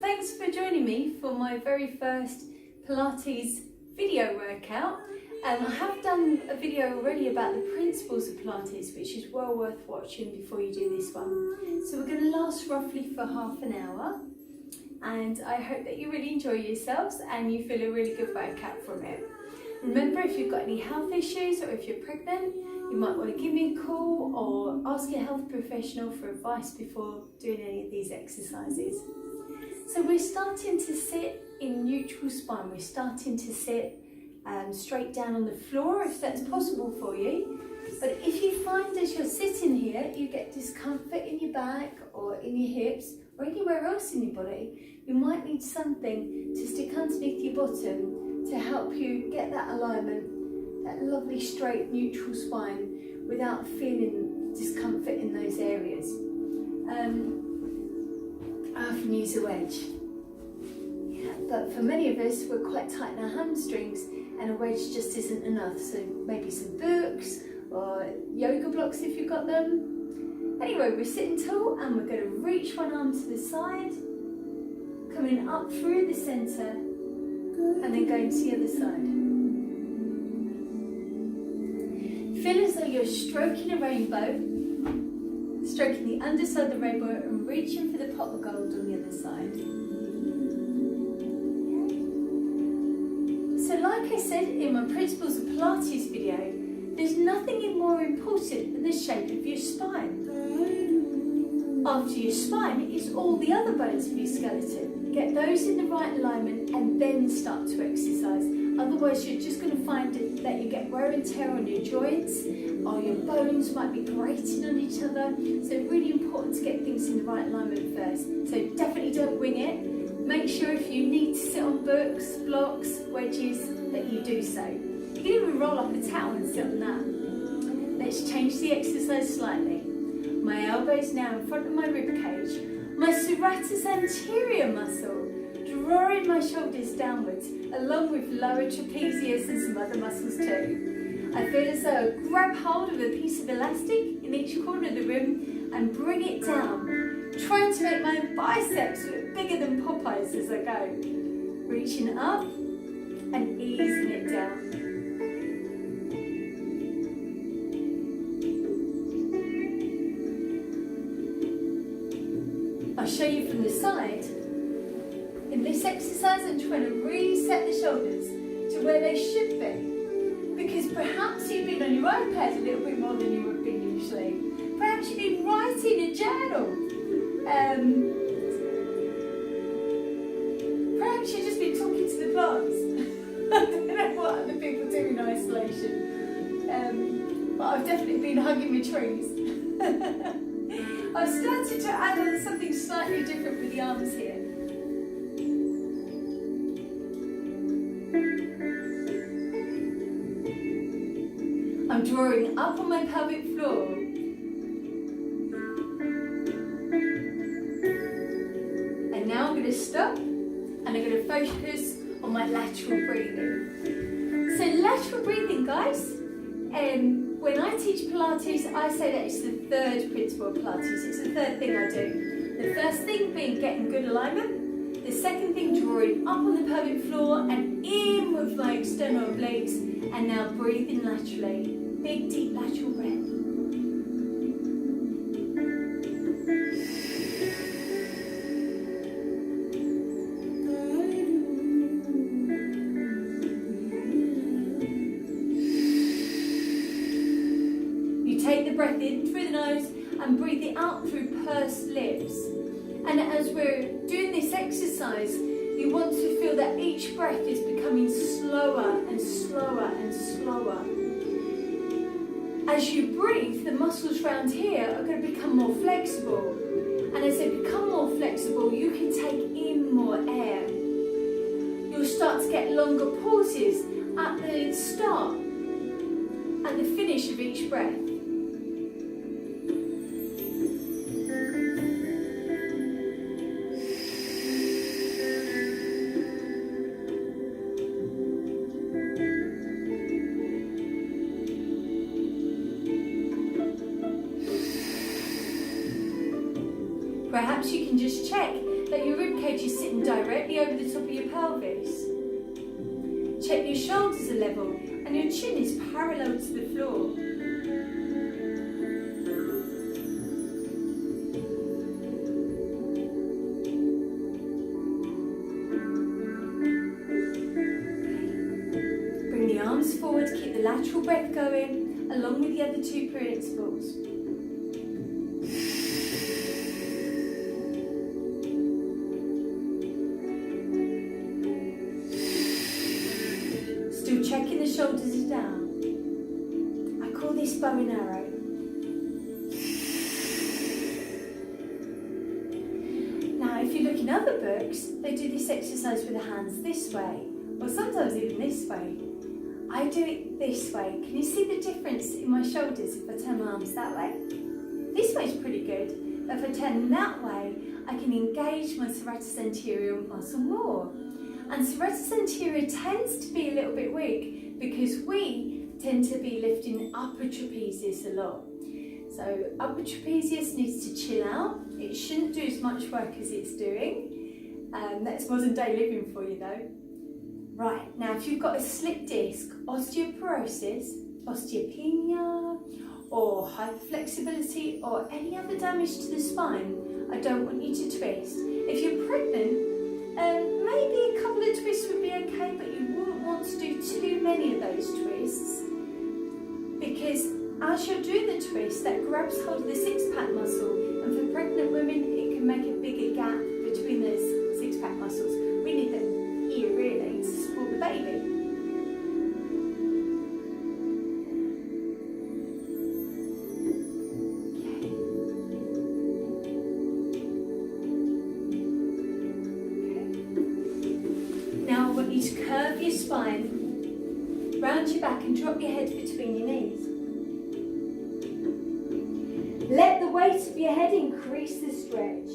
Thanks for joining me for my very first Pilates video workout. I have done a video already about the Principles of Pilates, which is well worth watching before you do this one. So we're going to last roughly for half an hour, and I hope that you really enjoy yourselves and you feel a really good workout from it. Remember, if you've got any health issues or if you're pregnant, you might want to give me a call or ask your health professional for advice before doing any of these exercises. So we're starting to sit in neutral spine. We're starting to sit straight down on the floor if that's possible for you. But if you find as you're sitting here you get discomfort in your back or in your hips or anywhere else in your body, you might need something to stick underneath your bottom to help you get that alignment, that lovely straight neutral spine without feeling discomfort in those areas. I often use a wedge, but for many of us we're quite tight in our hamstrings and a wedge just isn't enough, so maybe some books or yoga blocks if you've got them. Anyway, we're sitting tall and we're going to reach one arm to the side, coming up through the centre and then going to the other side. Feel as though you're stroking a rainbow, stroking the underside of the rainbow and reaching for the pot of gold on the other side. So like I said in my Principles of Pilates video, there's nothing more important than the shape of your spine. After your spine is all the other bones of your skeleton. Get those in the right alignment and then start to exercise. Otherwise you're just going to find that you get wear and tear on your joints, or your bones might be grating on each other. So it's really important to get things in the right alignment first. So definitely don't wing it. Make sure if you need to sit on books, blocks, wedges, that you do so. You can even roll up a towel and sit on that. Let's change the exercise slightly. My elbows now in front of my rib cage. My serratus anterior muscle, drawing my shoulders downwards, along with lower trapezius and some other muscles too. I feel as though I grab hold of a piece of elastic in each corner of the room and bring it down, trying to make my biceps look bigger than Popeyes as I go. Reaching up and easing it down. I'll show you from the side. In this exercise, I'm trying to reset the shoulders to where they should be. Because perhaps you've been on your iPad a little bit more than you would be usually. Perhaps you've been writing a journal. Perhaps you've just been talking to the plants. I don't know what other people do in isolation. But I've definitely been hugging my trees. I've started to add on something slightly different with the arms here. I'm drawing up on my pelvic floor. And now I'm going to stop and I'm going to focus on my lateral breathing. So lateral breathing, guys, when I teach Pilates, I say that it's the third principle of Pilates. It's the third thing I do. The first thing being getting good alignment. The second thing, drawing up on the pelvic floor and in with my external obliques. And now breathing laterally. Big, deep lateral breath. Take the breath in through the nose and breathe it out through pursed lips. And as we're doing this exercise, you want to feel that each breath is becoming slower and slower and slower. As you breathe, the muscles around here are going to become more flexible. And as they become more flexible, you can take in more air. You'll start to get longer pauses at the start and the finish of each breath. Perhaps you can just check that your ribcage is sitting directly over the top of your pelvis. Check your shoulders are level and your chin is parallel to the floor. Bring the arms forward, keep the lateral breath going, along with the other two principles. Still checking the shoulders are down. I call this bow and arrow. Now if you look in other books, they do this exercise with the hands this way, or sometimes even this way. I do it this way. Can you see the difference in my shoulders if I turn my arms that way? This way is pretty good, but if I turn that way, I can engage my serratus anterior muscle more. And serratus anterior tends to be a little bit weak because we tend to be lifting upper trapezius a lot. So upper trapezius needs to chill out. It shouldn't do as much work as it's doing. That's modern day living for you though. Right, now if you've got a slipped disc, osteoporosis, osteopenia, or hyperflexibility, or any other damage to the spine, I don't want you to twist. If you're pregnant, maybe a couple of twists would be okay, but you wouldn't want to do too many of those twists, because as you're doing the twist, that grabs hold of the six-pack muscle, and for pregnant women, it can make a bigger gap between those six-pack muscles. We need them here, really, to support the baby. Curve your spine, round your back and drop your head between your knees. Let the weight of your head increase the stretch.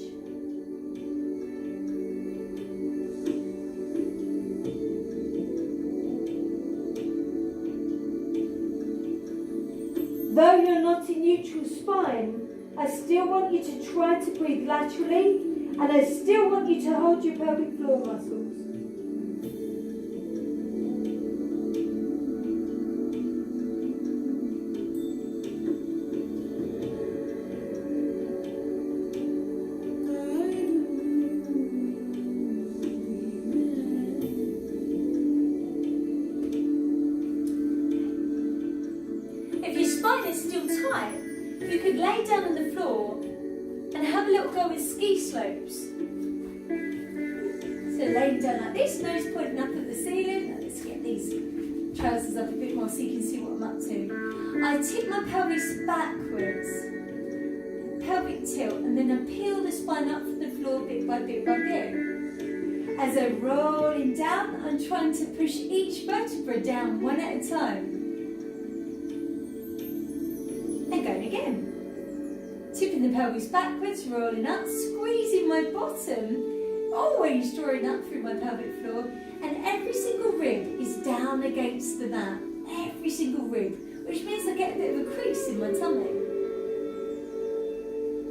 Though you're not in neutral spine, I still want you to try to breathe laterally, and I still want you to hold your pelvic floor muscles. You could lay down on the floor and have a little go with ski slopes. So laying down like this, nose pointing up at the ceiling. Now let's get these trousers up a bit more so you can see what I'm up to. I tip my pelvis backwards, pelvic tilt, and then I peel the spine up from the floor bit by bit by bit. As I'm rolling down, I'm trying to push each vertebra down one at a time. And going again. Tipping the pelvis backwards, rolling up, squeezing my bottom, always drawing up through my pelvic floor, and every single rib is down against the mat. Every single rib, which means I get a bit of a crease in my tummy.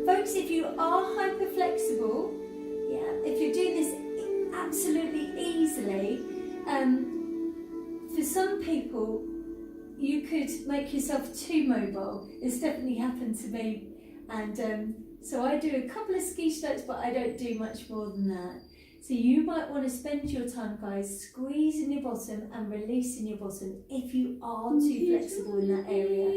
Folks, if you are hyperflexible, if you're doing this absolutely easily, for some people, you could make yourself too mobile. It's definitely happened to me. And so I do a couple of ski slopes, but I don't do much more than that. So you might want to spend your time, guys, squeezing your bottom and releasing your bottom if you are too flexible in that area.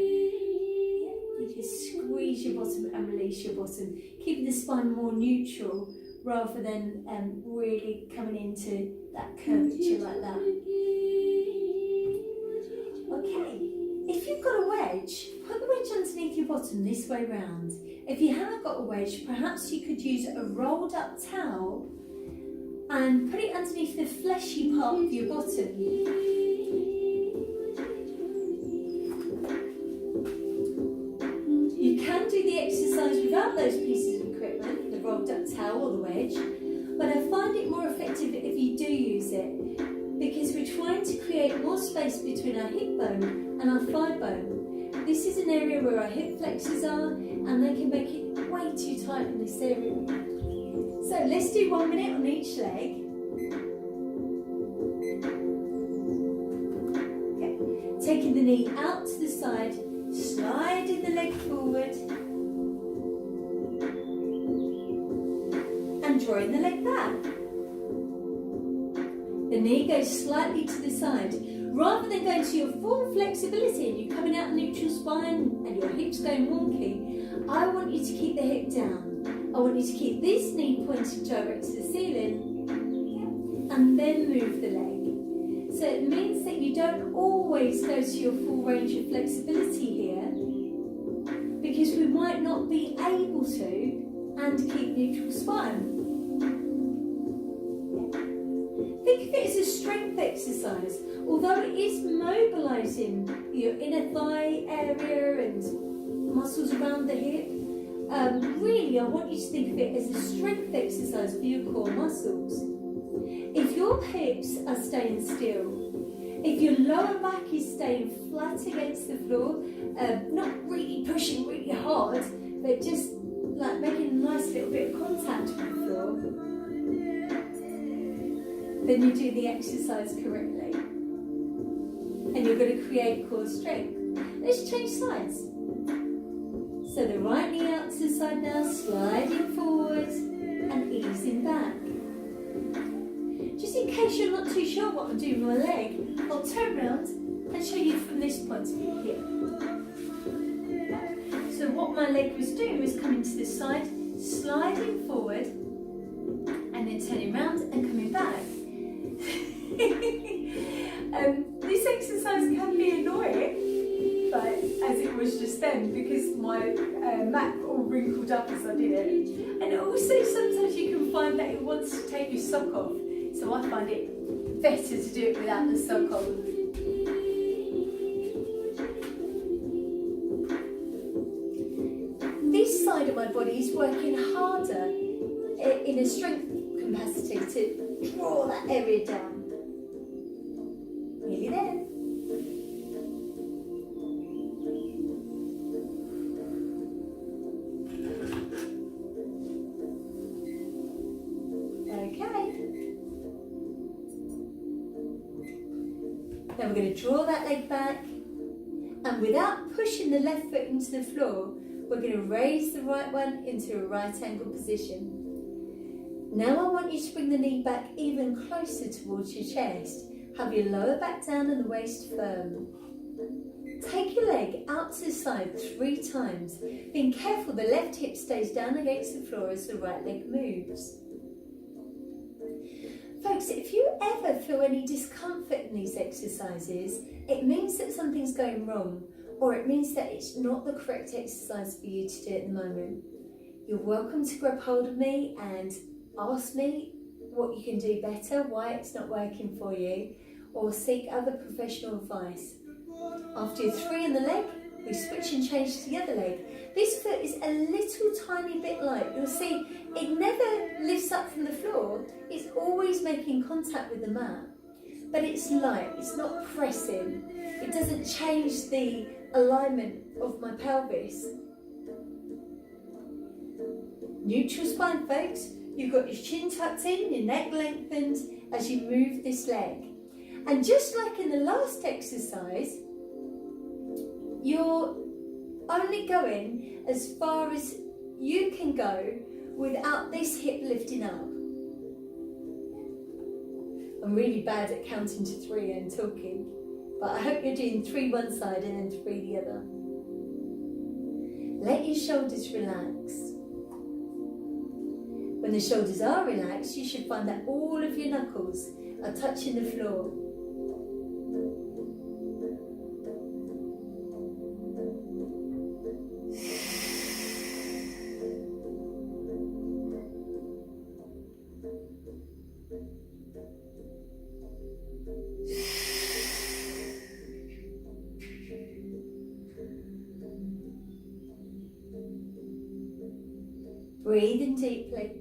You just squeeze your bottom and release your bottom, keeping the spine more neutral rather than really coming into that curvature like that. Okay. If you've got a wedge, put the wedge underneath your bottom this way round. If you haven't got a wedge, perhaps you could use a rolled up towel and put it underneath the fleshy part of your bottom. You can do the exercise without those pieces of equipment, the rolled up towel or the wedge, but I find it more effective if you do use it, because we're trying to create more space between our hip bone and our thigh bone. This is an area where our hip flexors are, and they can make it way too tight in this area. So let's do 1 minute on each leg. Okay. Taking the knee out to the side, sliding the leg forward, and drawing the leg back. The knee goes slightly to the side. Rather than going to your full flexibility and you coming out neutral spine and your hips going wonky, I want you to keep the hip down. I want you to keep this knee pointed direct to the ceiling, and then move the leg. So it means that you don't always go to your full range of flexibility here, because we might not be able to and keep neutral spine. Think of it as a strength exercise. Although it is mobilising your inner thigh area and muscles around the hip, really I want you to think of it as a strength exercise for your core muscles. If your hips are staying still, if your lower back is staying flat against the floor, not really pushing really hard, but just like making a nice little bit of contact with the floor, then you do the exercise correctly. And you're going to create core strength. Let's change sides. So the right knee out to the side now, sliding forward and easing back. Just in case you're not too sure what I'm doing with my leg, I'll turn around and show you from this point of view here. So what my leg was doing was coming to the side, sliding forward, and then turning around and coming back. This exercise can be annoying, but as it was just then, because my mat all wrinkled up as I did it. And also sometimes you can find that it wants to take your sock off, so I find it better to do it without the sock on. This side of my body is working harder in a strength capacity to draw that area down. Nearly there. Okay. Now we're going to draw that leg back, and without pushing the left foot into the floor, we're going to raise the right one into a right angle position. Now I want you to bring the knee back even closer towards your chest. Have your lower back down and the waist firm. Take your leg out to the side 3 times, being careful the left hip stays down against the floor as the right leg moves. Folks, if you ever feel any discomfort in these exercises, it means that something's going wrong, or it means that it's not the correct exercise for you to do at the moment. You're welcome to grab hold of me and ask me what you can do better, why it's not working for you, or seek other professional advice. After your 3 in the leg, we switch and change to the other leg. This foot is a little tiny bit light. You'll see it never lifts up from the floor. It's always making contact with the mat, but it's light, it's not pressing. It doesn't change the alignment of my pelvis. Neutral spine, folks. You've got your chin tucked in, your neck lengthened as you move this leg. And just like in the last exercise, you're only going as far as you can go without this hip lifting up. I'm really bad at counting to 3 and talking, but I hope you're doing 3 one side and then 3 the other. Let your shoulders relax. When the shoulders are relaxed, you should find that all of your knuckles are touching the floor. Breathe in deeply.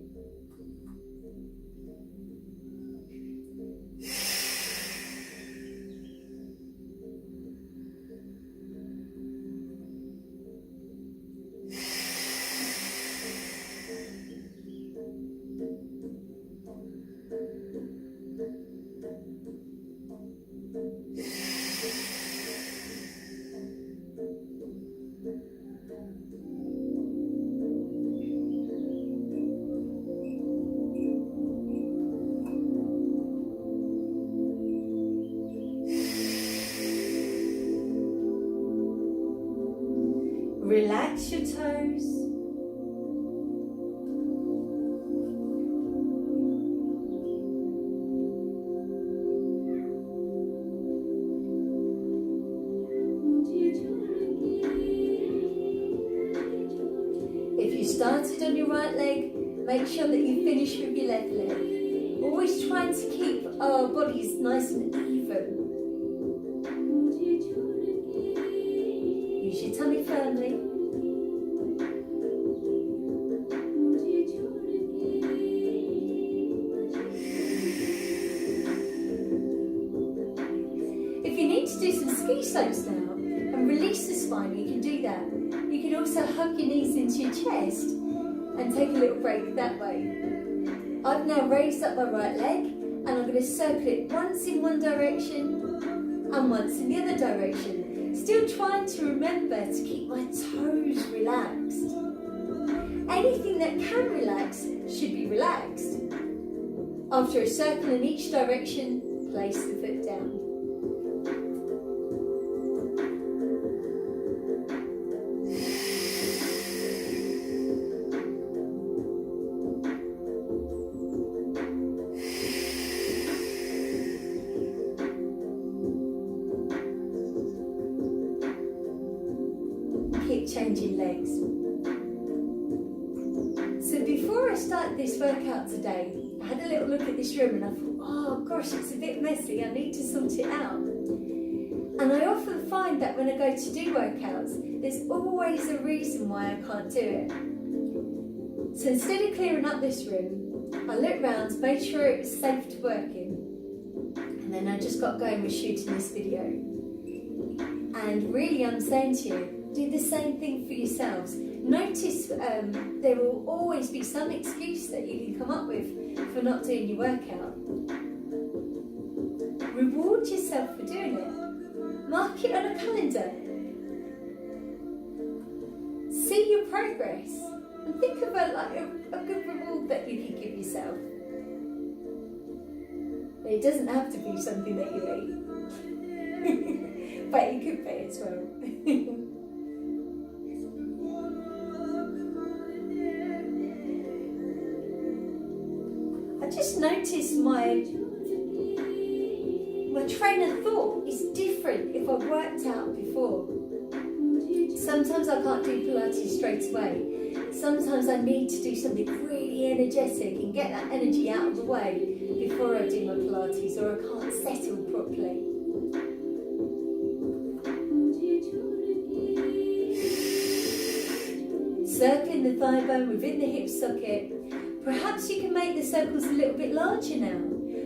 relax your toes. If you started on your right leg, make sure that you finish with your left leg. Always trying to keep our bodies nice and even. Use your tummy firmly. If you need to do some ski slopes now and release the spine, you can do that. You can also hug your knees into your chest and take a little break that way. I've now raised up my right leg and I'm going to circle it once in one direction and once in the other direction. Still trying to remember to keep my toes relaxed. Anything that can relax should be relaxed. After a circle in each direction, place the foot down. Keep changing legs. So before I started this workout today, I had a little look at this room and I thought, oh gosh, it's a bit messy, I need to sort it out. And I often find that when I go to do workouts, there's always a reason why I can't do it. So instead of clearing up this room, I looked around, made sure it was safe to work in, and then I just got going with shooting this video. And really I'm saying to you, do the same thing for yourselves. Notice there will always be some excuse that you can come up with for not doing your workout. Reward yourself for doing it. Mark it on a calendar. See your progress and think about a good reward that you can give yourself. It doesn't have to be something that you eat, but it could be as well. I just noticed my train of thought is different if I've worked out before. Sometimes I can't do Pilates straight away. Sometimes I need to do something really energetic and get that energy out of the way before I do my Pilates, or I can't settle properly. Circling the thigh bone within the hip socket. Perhaps you can make the circles a little bit larger now.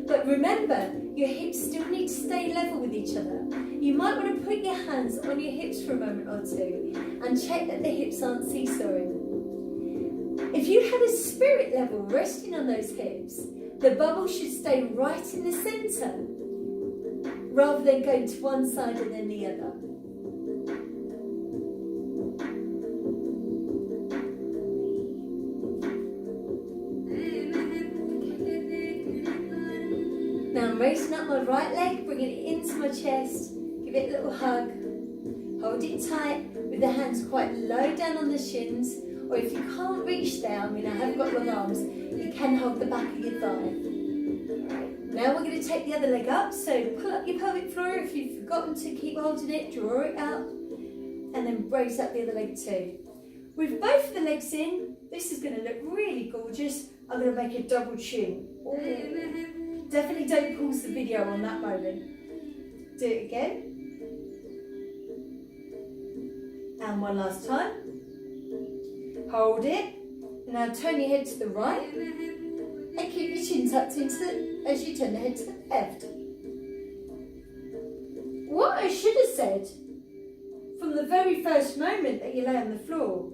But remember, your hips still need to stay level with each other. You might want to put your hands on your hips for a moment or two and check that the hips aren't seesawing. If you had a spirit level resting on those hips, the bubble should stay right in the centre rather than going to one side and then the other. Now I'm raising up my right leg, bringing it into my chest, give it a little hug, hold it tight with the hands quite low down on the shins, or if you can't reach there, I mean I haven't got long arms, you can hold the back of your thigh. Right. Now we're going to take the other leg up, so pull up your pelvic floor. If you've forgotten to keep holding it, draw it out, and then raise up the other leg too. With both of the legs in, this is going to look really gorgeous. I'm going to make a double chin. Ooh. Definitely don't pause the video on that moment. Do it again. And one last time. Hold it. Now turn your head to the right. And keep your chin tucked into as you turn the head to the left. What I should have said from the very first moment that you lay on the floor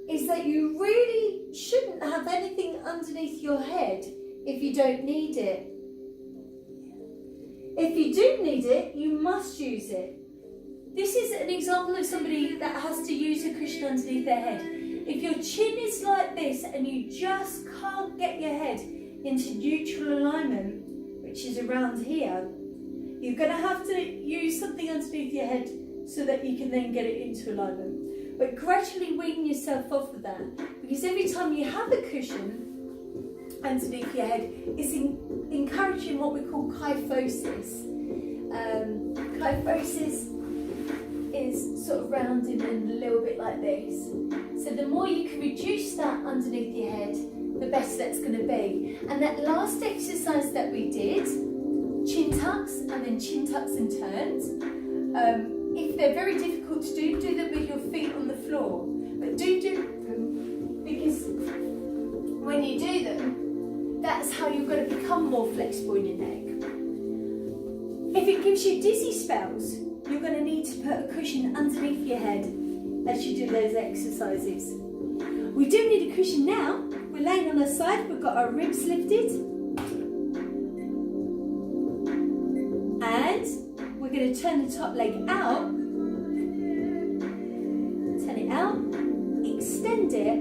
is that you really shouldn't have anything underneath your head if you don't need it. If you do need it, you must use it. This is an example of somebody that has to use a cushion underneath their head. If your chin is like this and you just can't get your head into neutral alignment, which is around here, you're going to have to use something underneath your head so that you can then get it into alignment. But gradually wean yourself off of that, because every time you have a cushion underneath your head, it's encouraging what we call kyphosis. Kyphosis is sort of rounding and a little bit like this. So the more you can reduce that underneath your head, the better that's going to be. And that last exercise that we did, chin tucks and then chin tucks and turns, if they're very difficult to do, do them with your feet on the floor. But do them, because when you do them, that's how you're going to become more flexible in your neck. If it gives you dizzy spells, you're going to need to put a cushion underneath your head as you do those exercises. We do need a cushion now. We're laying on our side, we've got our ribs lifted. And we're going to turn the top leg out. Turn it out, extend it,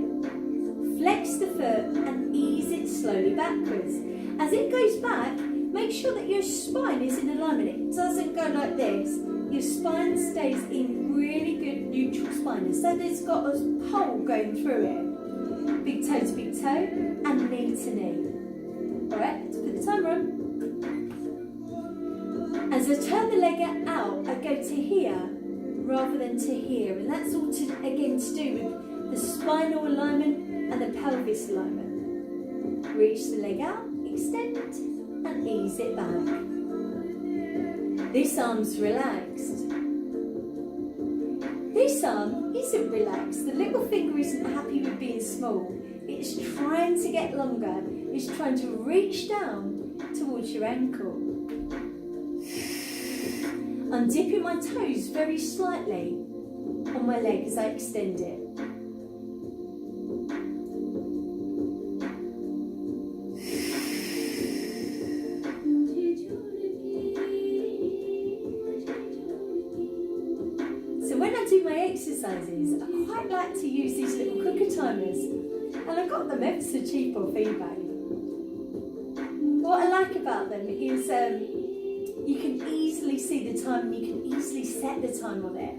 flex the foot and ease it slowly backwards. As it goes back, make sure that your spine is in alignment. It doesn't go like this. Your spine stays in really good neutral spine. So there's got a pole going through it. Big toe to big toe and knee to knee. Alright, let's put the timer on. As I turn the leg out, I go to here rather than to here. And that's all again to do with the spinal alignment and the pelvis alignment. Reach the leg out, extend and ease it back. This arm's relaxed. This arm isn't relaxed. The little finger isn't happy with being small. It's trying to get longer. It's trying to reach down towards your ankle. I'm dipping my toes very slightly on my leg as I extend it. So when I do my exercises, I quite like to use these little cooker timers, and I got them ever so cheap off eBay. What I like about them is you can easily see the time and you can easily set the time on it.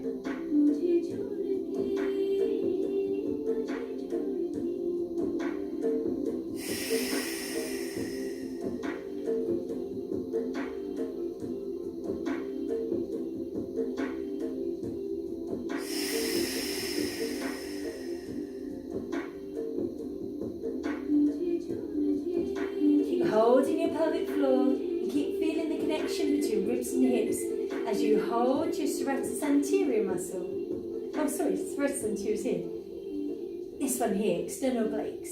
Keep holding your pelvic floor. Keep feeling the connection between ribs and hips as you hold your serratus anterior muscle. Oh, sorry, serratus anterior is here. This one here, external obliques.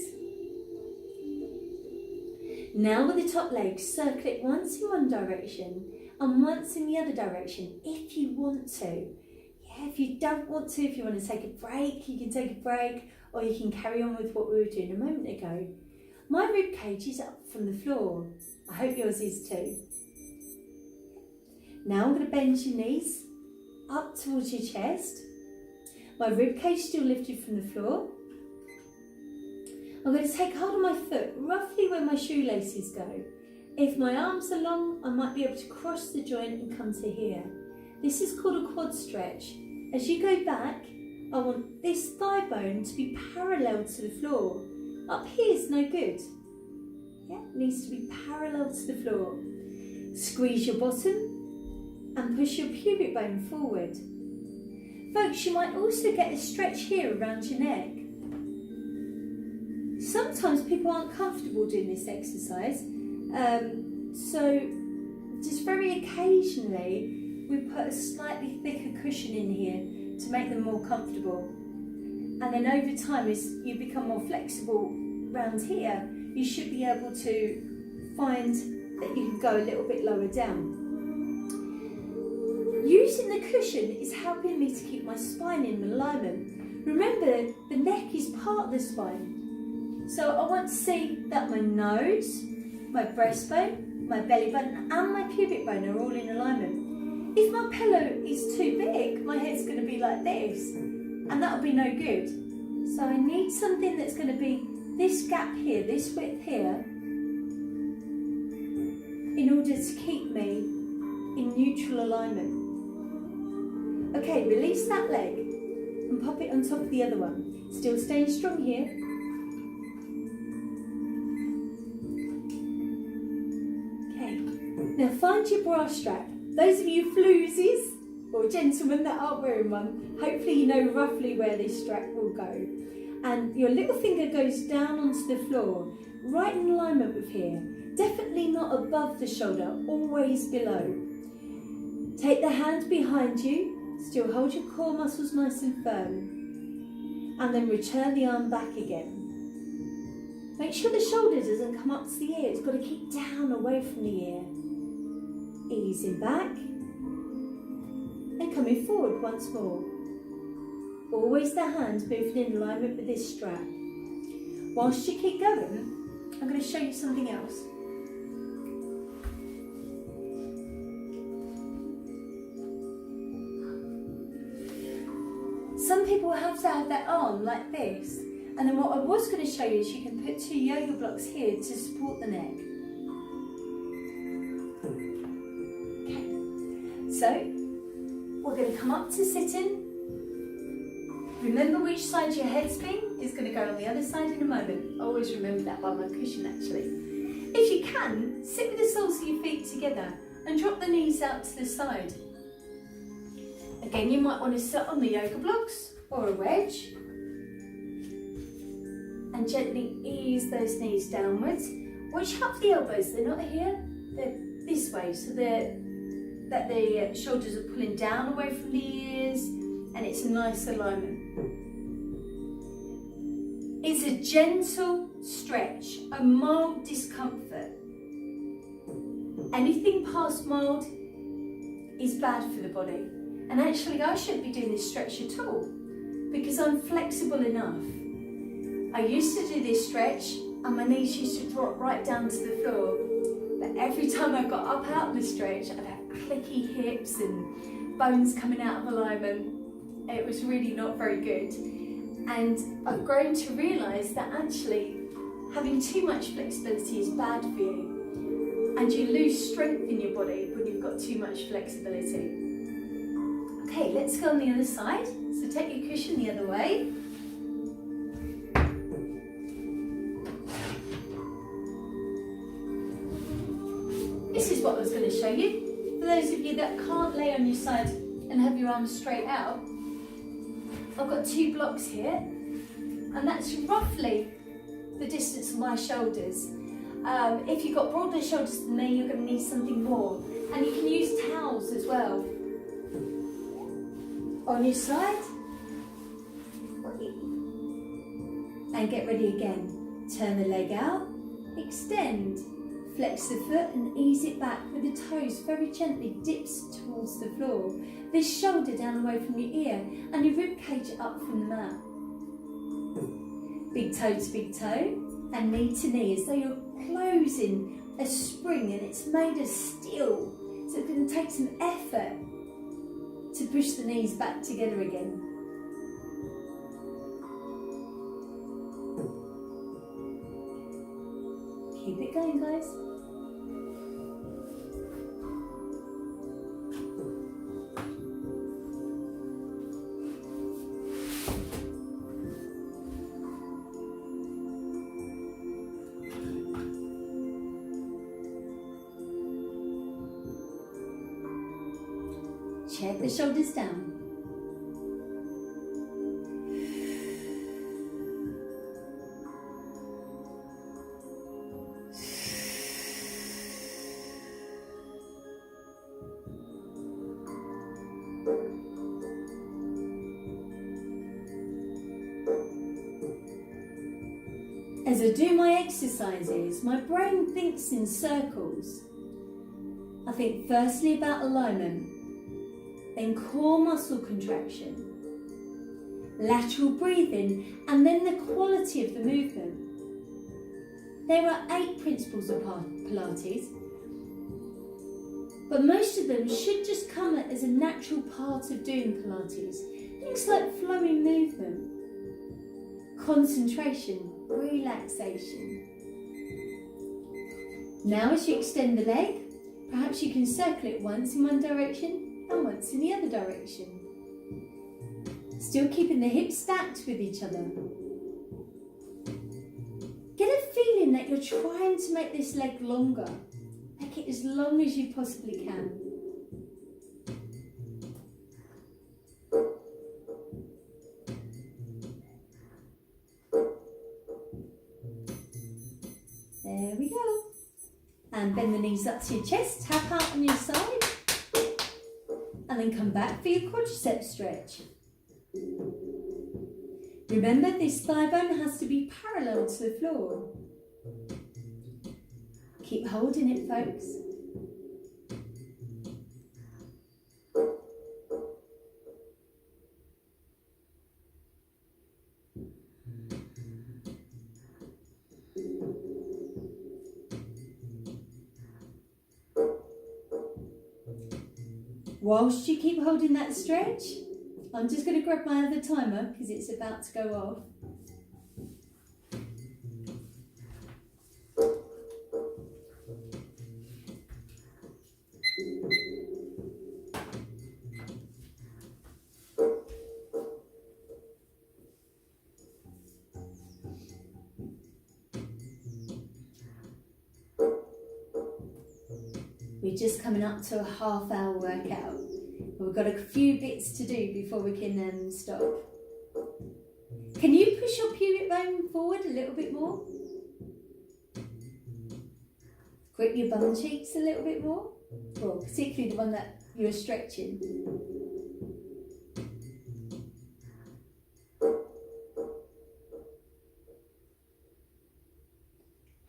Now with the top leg, circle it once in one direction and once in the other direction if you want to. Yeah, if you don't want to, if you want to take a break, you can take a break, or you can carry on with what we were doing a moment ago. My rib cage is up from the floor. I hope yours is too. Now I'm going to bend your knees up towards your chest. My rib cage still lifted from the floor. I'm going to take hold of my foot roughly where my shoelaces go. If my arms are long, I might be able to cross the joint and come to here. This is called a quad stretch. As you go back, I want this thigh bone to be parallel to the floor. Up here is no good. Yeah, it needs to be parallel to the floor. Squeeze your bottom and push your pubic bone forward. Folks, you might also get a stretch here around your neck. Sometimes people aren't comfortable doing this exercise, so just very occasionally we put a slightly thicker cushion in here to make them more comfortable. And then over time, as you become more flexible around here, you should be able to find that you can go a little bit lower down. Using the cushion is helping me to keep my spine in alignment. Remember, the neck is part of the spine. So I want to see that my nose, my breastbone, my belly button and my pubic bone are all in alignment. If my pillow is too big, my head's going to be like this, and that'll be no good. So I need something that's going to be this gap here, this width here, in order to keep me in neutral alignment. Okay, release that leg. and pop it on top of the other one. Still staying strong here. Okay, now find your bra strap. Those of you floozies or gentlemen that aren't wearing one, hopefully you know roughly where this strap will go. And your little finger goes down onto the floor, right in alignment with here. Definitely not above the shoulder, always below. Take the hand behind you, still hold your core muscles nice and firm, and then return the arm back again. Make sure the shoulder doesn't come up to the ear, it's got to keep down away from the ear. Easing back, and coming forward once more. Always the hand moving in alignment with this strap. Whilst you keep going, I'm going to show you something else. Some people have to have their arm like this, and then what I was going to show you is you can put 2 yoga blocks here to support the neck. Okay, so we're going to come up to sitting. Remember which side your head's been is going to go on the other side in a moment. I always remember that by my cushion actually. If you can, sit with the soles of your feet together and drop the knees out to the side. Again, you might want to sit on the yoga blocks or a wedge and gently ease those knees downwards. Watch out for the elbows, they're not here, they're this way, so that the shoulders are pulling down away from the ears and it's a nice alignment. It's a gentle stretch, a mild discomfort. Anything past mild is bad for the body. And actually I shouldn't be doing this stretch at all because I'm flexible enough. I used to do this stretch and my knees used to drop right down to the floor. But every time I got up out of the stretch, I'd have clicky hips and bones coming out of alignment. It was really not very good. And I've grown to realise that actually having too much flexibility is bad for you. And you lose strength in your body when you've got too much flexibility. Okay, let's go on the other side. So take your cushion the other way. This is what I was going to show you. For those of you that can't lay on your side and have your arms straight out, I've got 2 blocks here, and that's roughly the distance of my shoulders. If you've got broader shoulders than me, you're going to need something more. And you can use towels as well. On your side, and get ready again. Turn the leg out, extend, flex the foot and ease it back with the toes very gently dips towards the floor. This shoulder down away from your ear and your rib cage up from the mat. Big toe to big toe and knee to knee as though you're closing a spring and it's made of steel, so it's going to take some effort to push the knees back together again. Keep it going, guys. Check the shoulders down. As I do my exercises, my brain thinks in circles. I think firstly about alignment, then core muscle contraction, lateral breathing, and then the quality of the movement. There are 8 principles of Pilates, but most of them should just come as a natural part of doing Pilates. Things like flowing movement, concentration, relaxation. Now as you extend the leg, perhaps you can circle it once in one direction and once in the other direction. Still keeping the hips stacked with each other. Get a feeling that you're trying to make this leg longer. Make it as long as you possibly can. There we go. And bend the knees up to your chest, tap out on your side. And then come back for your quadricep stretch. Remember, this thigh bone has to be parallel to the floor. Keep holding it, folks. Whilst you keep holding that stretch, I'm just going to grab my other timer because it's about to go off. We're just coming up to a half-hour workout. We've got a few bits to do before we can stop. Can you push your pubic bone forward a little bit more? Grip your bum cheeks a little bit more. Well, particularly the one that you're stretching.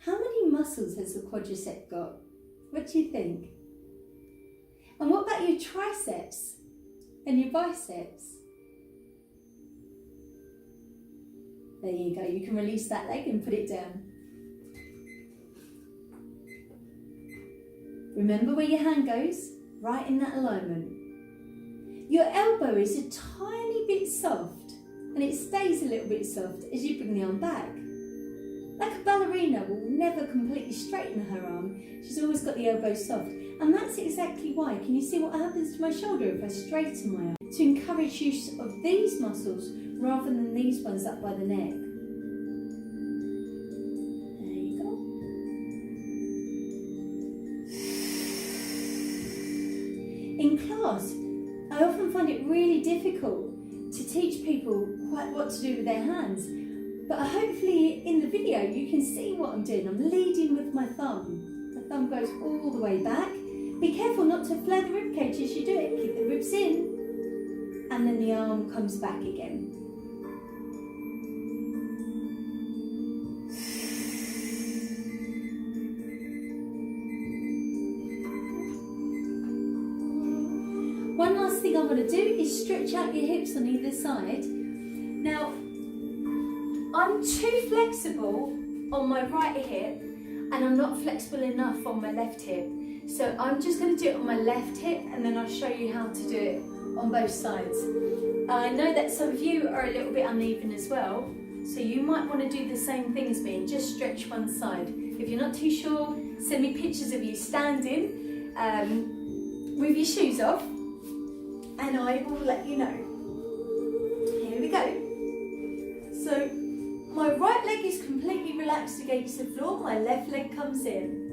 How many muscles has the quadricep got? What do you think? And what about your triceps and your biceps? There you go, you can release that leg and put it down. Remember where your hand goes? Right in that alignment. Your elbow is a tiny bit soft and it stays a little bit soft as you bring the arm back. Like a ballerina will never completely straighten her arm, she's always got the elbow soft. And that's exactly why. Can you see what happens to my shoulder if I straighten my arm? To encourage use of these muscles rather than these ones up by the neck. There you go. In class, I often find it really difficult to teach people quite what to do with their hands. But hopefully in the video you can see what I'm doing. I'm leading with my thumb. The thumb goes all the way back. Be careful not to flare the ribcage as you do it. Keep the ribs in. And then the arm comes back again. One last thing I want to do is stretch out your hips on either side. Now, I'm too flexible on my right hip and I'm not flexible enough on my left hip. So I'm just going to do it on my left hip and then I'll show you how to do it on both sides. I know that some of you are a little bit uneven as well, so you might want to do the same thing as me and just stretch one side. If you're not too sure, send me pictures of you standing with your shoes off and I will let you know. Here we go. So my right leg is completely relaxed against the floor, my left leg comes in.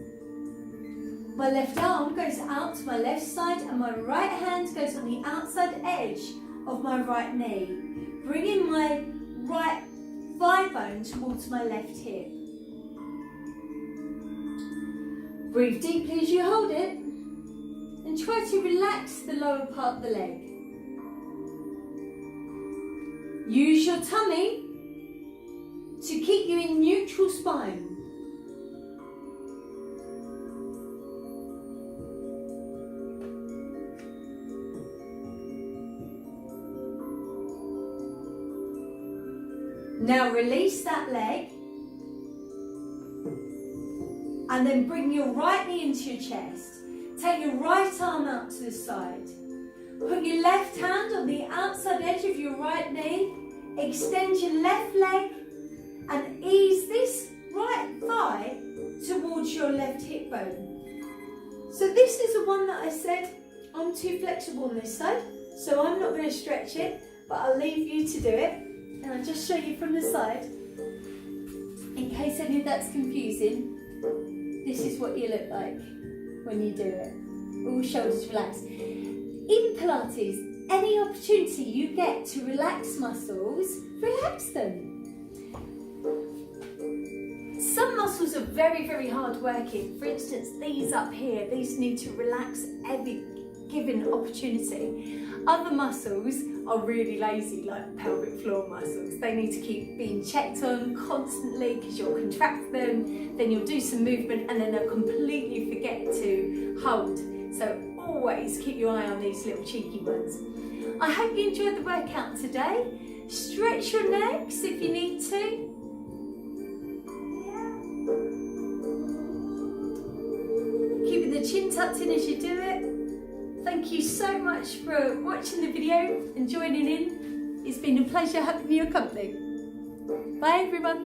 My left arm goes out to my left side and my right hand goes on the outside edge of my right knee, bringing my right thigh bone towards my left hip. Breathe deeply as you hold it and try to relax the lower part of the leg. Use your tummy to keep you in neutral spine. Now release that leg and then bring your right knee into your chest. Take your right arm out to the side. Put your left hand on the outside edge of your right knee. Extend your left leg and ease this right thigh towards your left hip bone. So this is the one that I said I'm too flexible on this side, so I'm not going to stretch it. but I'll leave you to do it. And I'll just show you from the side. In case any of that's confusing, this is what you look like when you do it. All shoulders relaxed. In Pilates, any opportunity you get to relax muscles, relax them. Some muscles are very, very hard working. For instance, these up here, these need to relax every given opportunity. Other muscles are really lazy, like pelvic floor muscles. They need to keep being checked on constantly because you'll contract them, then you'll do some movement and then they'll completely forget to hold. So always keep your eye on these little cheeky ones. I hope you enjoyed the workout today. Stretch your necks if you need to. Keeping the chin tucked in as you do it. Thank you so much for watching the video and joining in. It's been a pleasure having your company. Bye everyone.